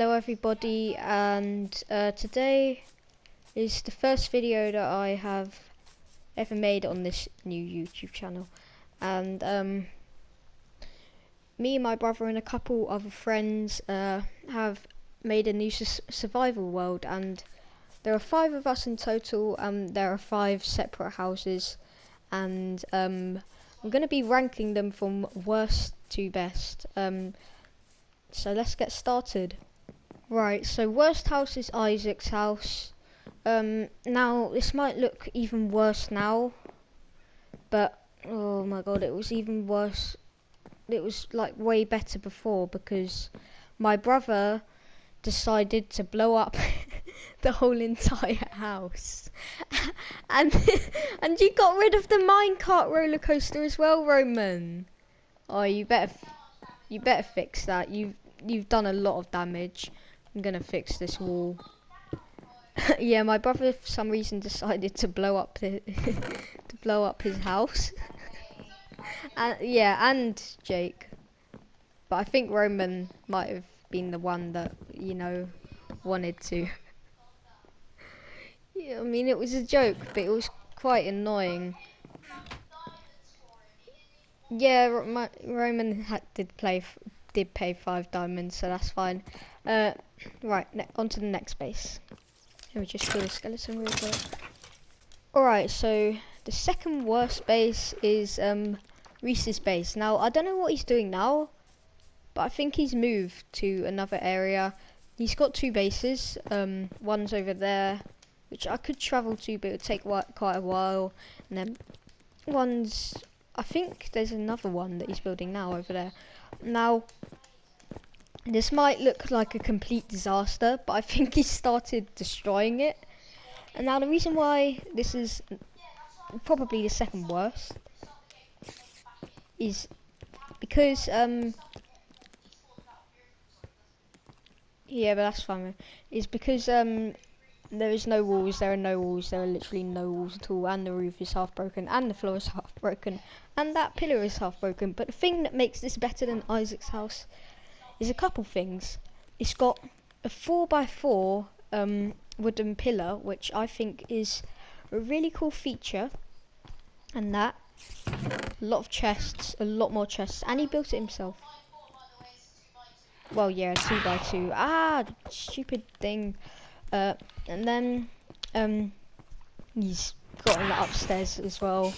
Hello everybody, and today is the first video that I have ever made on this new YouTube channel. And me and my brother and a couple other friends have made a new survival world, and there are 5 of us in total. There are 5 separate houses, and I'm going to be ranking them from worst to best. So let's get started. Right, so worst house is Isaac's house. Now this might look even worse now, but oh my god, it was even worse. It was like way better before because my brother decided to blow up the whole entire house, and and you got rid of the minecart roller coaster as well, Roman. Oh, you better fix that. You've done a lot of damage. I'm gonna fix this wall. Yeah, my brother for some reason decided to blow up his house. And Jake. But I think Roman might have been the one that, wanted to. Yeah, I mean it was a joke, but it was quite annoying. Yeah, Roman did pay 5 diamonds, so that's fine. Right, on to the next base. Let me just kill a skeleton real quick. Alright, so the second worst base is Reese's base. Now, I don't know what he's doing now, but I think he's moved to another area. He's got 2 bases. One's over there, which I could travel to, but it would take quite a while. And then I think there's another one that he's building now over there. Now, this might look like a complete disaster, but I think he started destroying it. And now the reason why this is probably the second worst is because yeah, but that's fine. Is because there is no walls. There are no walls. There are literally no walls at all, and the roof is half broken, and the floor is half broken, and that pillar is half broken. But the thing that makes this better than Isaac's house is a couple things. It's got a 4x4 wooden pillar, which I think is a really cool feature, and that a lot of chests, a lot more chests, and he built it himself. Well, yeah, 2x2. Ah, stupid thing. And then he's got an upstairs as well,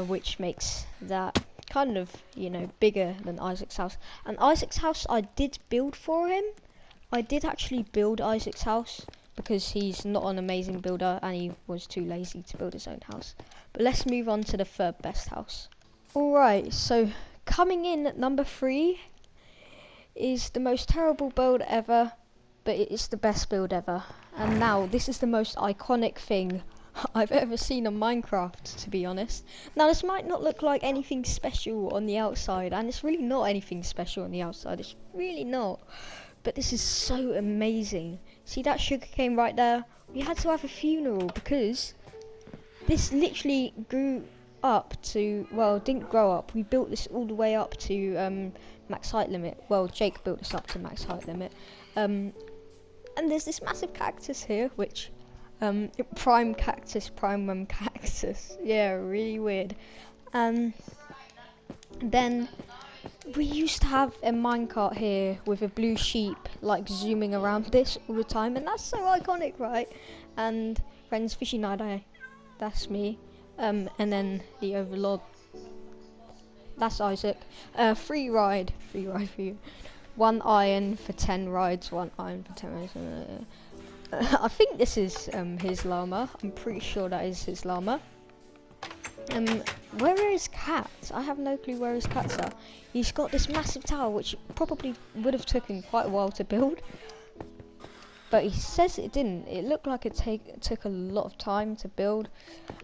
which makes that kind of, bigger than Isaac's house. And Isaac's house I did build for him. I did actually build Isaac's house because he's not an amazing builder and he was too lazy to build his own house. But let's move on to the third best house. Alright, so coming in at number 3 is the most terrible build ever, but it is the best build ever. And now this is the most iconic thing I've ever seen on Minecraft, to be honest. Now this might not look like anything special on the outside, and it's really not anything special on the outside, it's really not. But this is so amazing. See that sugarcane right there? We had to have a funeral because this literally grew up to, well, it didn't grow up. We built this all the way up to max height limit. Well, Jake built this up to max height limit. And there's this massive cactus here, which prime cactus. Yeah, really weird. Then we used to have a minecart here with a blue sheep like zooming around this all the time, and that's so iconic, right? And friends fishy night eye, that's me. And then the overlord, that's Isaac. Free ride for you. 1 iron for 10 rides. 1 iron for 10 rides. I think this is his llama. I'm pretty sure that is his llama. Where are his cats? I have no clue where his cats are. He's got this massive tower, which probably would have taken quite a while to build. But he says it didn't. It looked like it took a lot of time to build.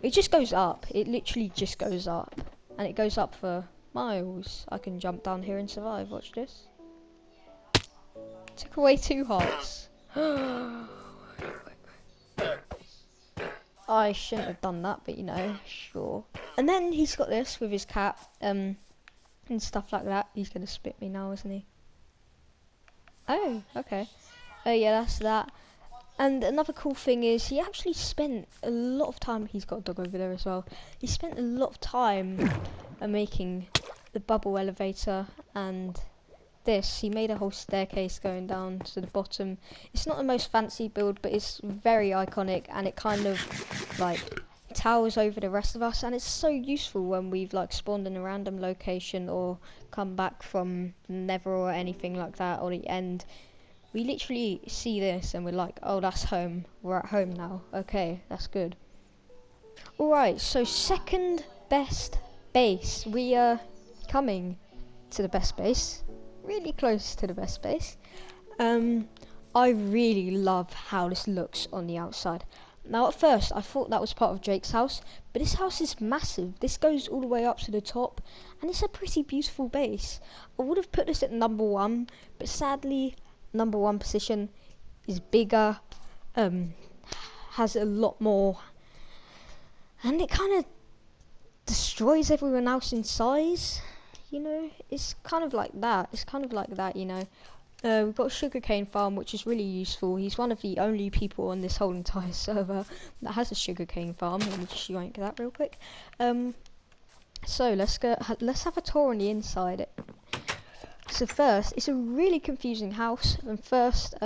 It just goes up. It literally just goes up. And it goes up for miles. I can jump down here and survive. Watch this. Took away 2 hearts. I shouldn't have done that, but sure. And then he's got this with his cat, and stuff like that. He's gonna spit me now, isn't he? Oh, okay. Oh yeah, that's that. And another cool thing is he actually spent a lot of time. He's got a dog over there as well. He spent a lot of time making the bubble elevator and this. He made a whole staircase going down to the bottom. It's not the most fancy build, but it's very iconic, and it kind of like towers over the rest of us, and it's so useful when we've like spawned in a random location or come back from Never or anything like that, or the end. We literally see this and we're like, oh, that's home. We're at home now. Okay, that's good. Alright, so second best base. We are coming to the best base. Really close to the best base. I really love how this looks on the outside. Now at first I thought that was part of Jake's house, but this house is massive. This goes all the way up to the top, and it's a pretty beautiful base. I would have put this at number 1, but sadly number 1 position is bigger, has a lot more, and it kind of destroys everyone else in size. You know, it's kind of like that. You know. We've got a sugarcane farm, which is really useful. He's one of the only people on this whole entire server that has a sugarcane farm. Let me just yank that real quick. So let's have a tour on the inside. So first, it's a really confusing house. And first,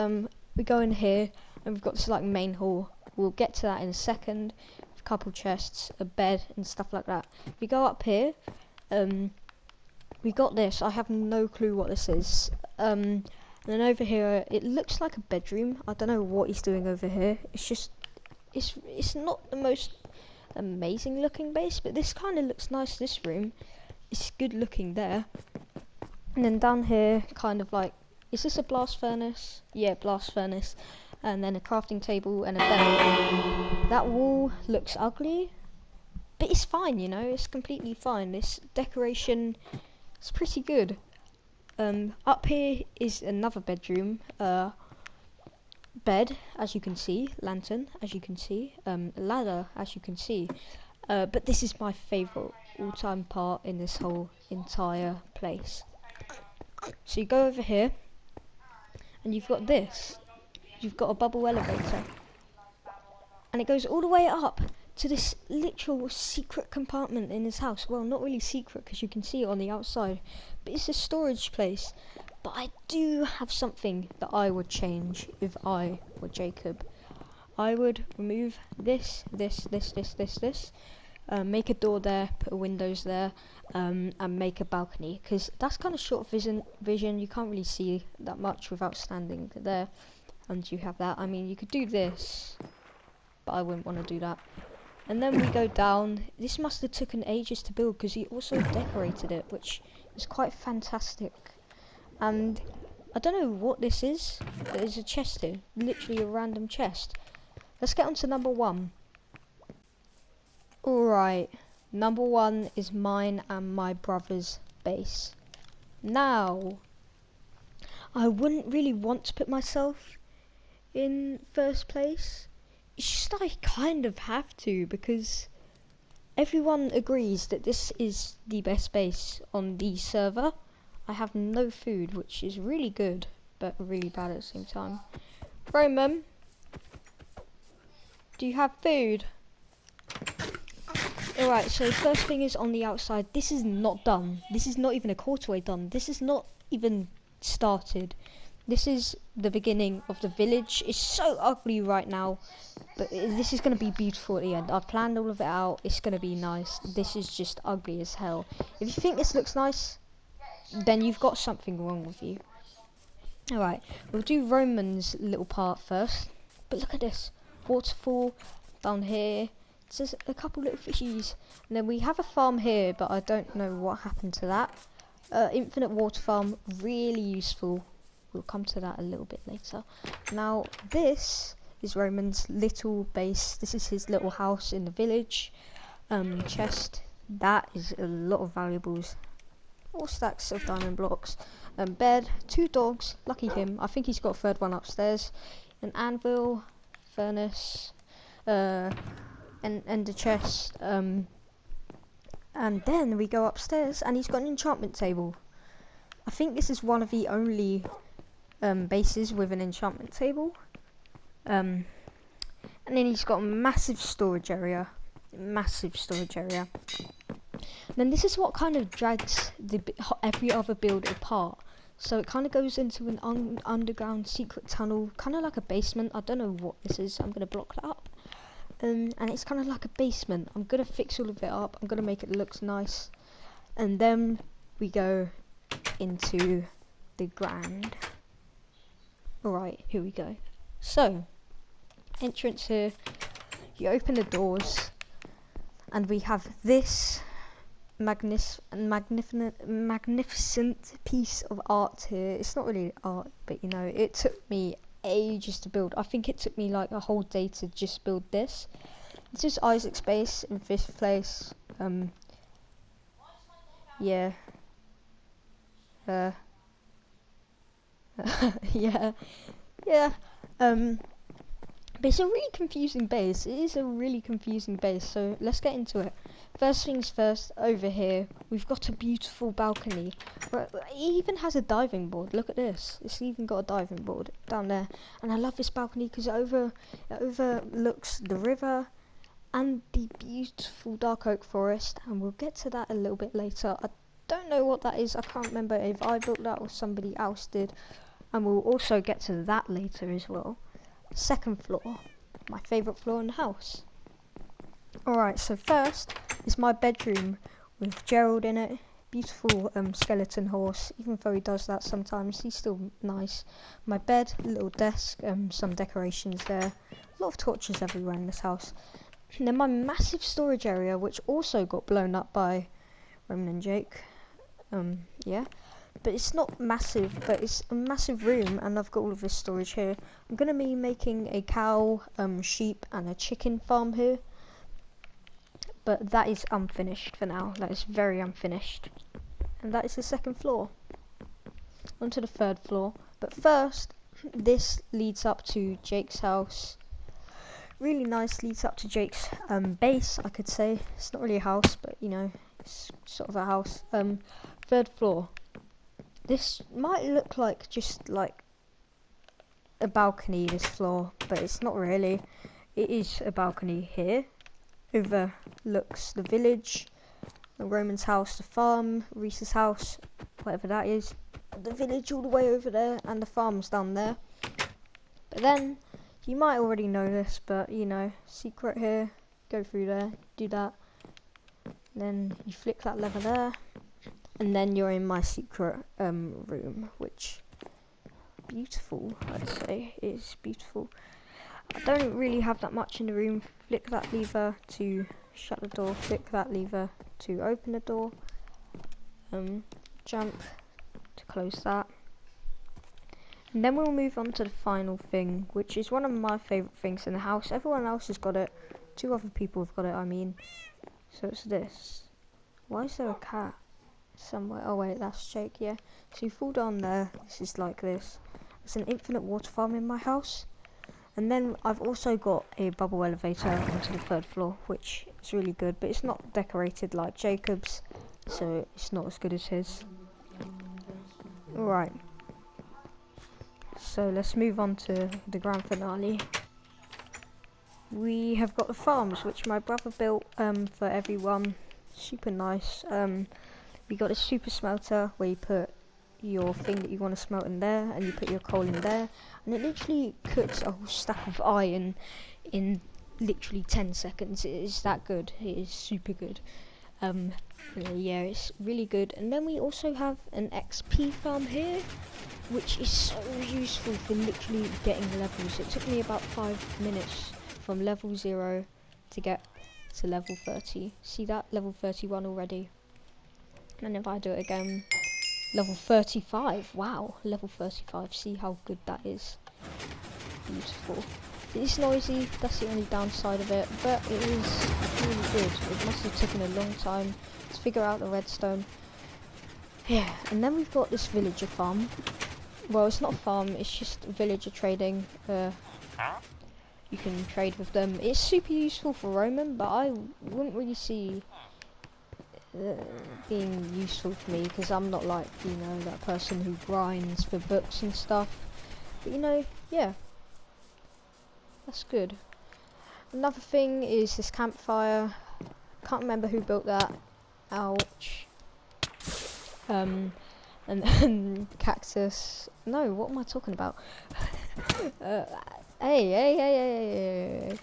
we go in here, and we've got this like main hall. We'll get to that in a second. A couple chests, a bed, and stuff like that. We go up here. We got this. I have no clue what this is. And then over here, it looks like a bedroom. I don't know what he's doing over here. It's just, it's not the most amazing looking base, but this kind of looks nice. This room, it's good looking there. And then down here, kind of like, is this a blast furnace? Yeah, blast furnace. And then a crafting table and a bed. That wall looks ugly, but it's fine, you know. It's completely fine. This decoration is pretty good. Up here is another bedroom, bed, as you can see, lantern, as you can see, ladder, as you can see, but this is my favourite all-time part in this whole entire place. So you go over here, and you've got this, you've got a bubble elevator, and it goes all the way up to this literal secret compartment in his house. Well, not really secret because you can see it on the outside, but it's a storage place. But I do have something that I would change if I were Jacob. I would remove this, make a door there, put windows there, and make a balcony, because that's kind of short vision. You can't really see that much without standing there, and you have that. I mean, you could do this, but I wouldn't want to do that. And then we go down. This must have taken ages to build because he also decorated it, which is quite fantastic. And I don't know what this is. There's a chest here, literally a random chest. Let's get on to number 1. Alright, number 1 is mine and my brother's base. Now, I wouldn't really want to put myself in first place. It's just I kind of have to, because everyone agrees that this is the best base on the server. I have no food, which is really good, but really bad at the same time. Roman, do you have food? Alright, so first thing is on the outside. This is not done. This is not even a quarter way done. This is not even started. This is the beginning of the village. It's so ugly right now, but this is going to be beautiful at the end. I've planned all of it out. It's going to be nice. This is just ugly as hell. If you think this looks nice, then you've got something wrong with you. Alright, we'll do Roman's little part first. But look at this. Waterfall down here. It's just a couple little fishies. And then we have a farm here, but I don't know what happened to that. Infinite water farm, really useful. We'll come to that a little bit later. Now, this is Roman's little base. This is his little house in the village. Chest. That is a lot of valuables. 4 stacks of diamond blocks. Bed. 2 dogs. Lucky him. I think he's got a third one upstairs. An anvil. Furnace. And the chest. And then we go upstairs and he's got an enchantment table. I think this is one of the only bases with an enchantment table. And then he's got a massive storage area. And then this is what kind of drags every other build apart. So it kind of goes into an underground secret tunnel, kind of like a basement. I don't know what this is. I'm going to block that up. And it's kind of like a basement. I'm going to fix all of it up. I'm going to make it look nice. And then we go into the grand. Alright, here we go. So, entrance here. You open the doors. And we have this magnificent piece of art here. It's not really art, but you know, it took me ages to build. I think it took me like a whole day to just build this. This is Isaac's base in fifth place. Yeah. Yeah. But it's a really confusing base. It is a really confusing base, so let's get into it. First things first, over here, we've got a beautiful balcony. It even has a diving board. Look at this. It's even got a diving board down there. And I love this balcony because it overlooks the river and the beautiful dark oak forest. And we'll get to that a little bit later. I don't know what that is. I can't remember if I built that or somebody else did. And we'll also get to that later as well. Second floor, my favourite floor in the house. Alright, so first is my bedroom with Gerald in it. Beautiful skeleton horse, even though he does that sometimes, he's still nice. My bed, little desk, some decorations there. A lot of torches everywhere in this house. And then my massive storage area, which also got blown up by Roman and Jake. Yeah. But it's not massive, but it's a massive room, and I've got all of this storage here. I'm going to be making a cow, sheep, and a chicken farm here. But that is unfinished for now. That is very unfinished. And that is the second floor. On to the third floor. But first, this leads up to Jake's house. Really nice, leads up to Jake's base, I could say. It's not really a house, but you know, it's sort of a house. Third floor. This might look like just like a balcony, this floor, but it's not really. It is a balcony here. Overlooks the village, the Roman's house, the farm, Reese's house, whatever that is. The village all the way over there, and the farm's down there. But then, you might already know this, but you know, secret here, go through there, do that. Then you flick that lever there. And then you're in my secret room, which beautiful, I'd say. It is beautiful. I don't really have that much in the room. Flick that lever to shut the door. Flick that lever to open the door. Jump to close that. And then we'll move on to the final thing, which is one of my favourite things in the house. Everyone else has got it. 2 other people have got it, I mean. So it's this. Why is there a cat? Somewhere. Oh wait, that's Jake, yeah. So you fall down there. This is like this. There's an infinite water farm in my house. And then I've also got a bubble elevator onto the 3rd floor, which is really good, but it's not decorated like Jacob's, so it's not as good as his. Alright. So let's move on to the grand finale. We have got the farms, which my brother built for everyone. Super nice. We got a super smelter where you put your thing that you want to smelt in there, and you put your coal in there, and it literally cooks a whole stack of iron in literally 10 seconds. It is that good. It is super good. Yeah, it's really good. And then we also have an XP farm here, which is so useful for literally getting levels. It took me about 5 minutes from level 0 to get to level 30. See that? Level 31 already. And if I do it again, level 35. Wow, level 35. See how good that is. Beautiful. It is noisy, that's the only downside of it, but it is really good. It must have taken a long time to figure out the redstone. Yeah, and then we've got this villager farm. Well, it's not a farm, it's just villager trading. You can trade with them. It's super useful for Roman, but I wouldn't really see being useful for me, because I'm not like, you know, that person who grinds for books and stuff. But you know, yeah, that's good. Another thing is this campfire. Can't remember who built that. Ouch. And then cactus. No, what am I talking about? Hey.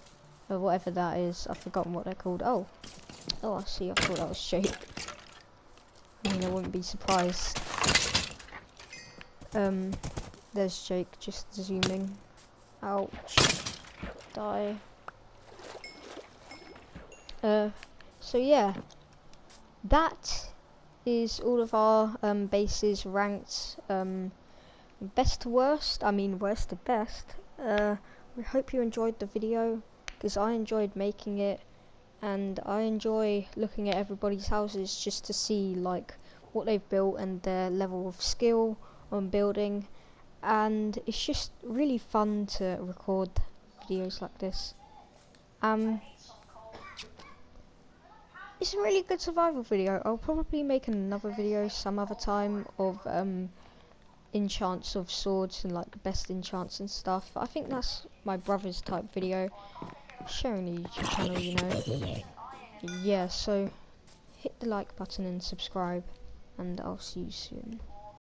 Whatever that is, I've forgotten what they're called. Oh, I see. I thought that was Jake. I mean, I wouldn't be surprised. There's Jake just zooming. Ouch. Die. So yeah, that is all of our bases ranked best to worst. I mean worst to best. We hope you enjoyed the video, because I enjoyed making it, and I enjoy looking at everybody's houses just to see like what they've built and their level of skill on building, and it's just really fun to record videos like this. It's a really good survival video. I'll probably make another video some other time of enchants of swords and like best enchants and stuff. I think that's my brother's type video. Sharing the YouTube channel, you know. Yeah, so hit the like button and subscribe, and I'll see you soon.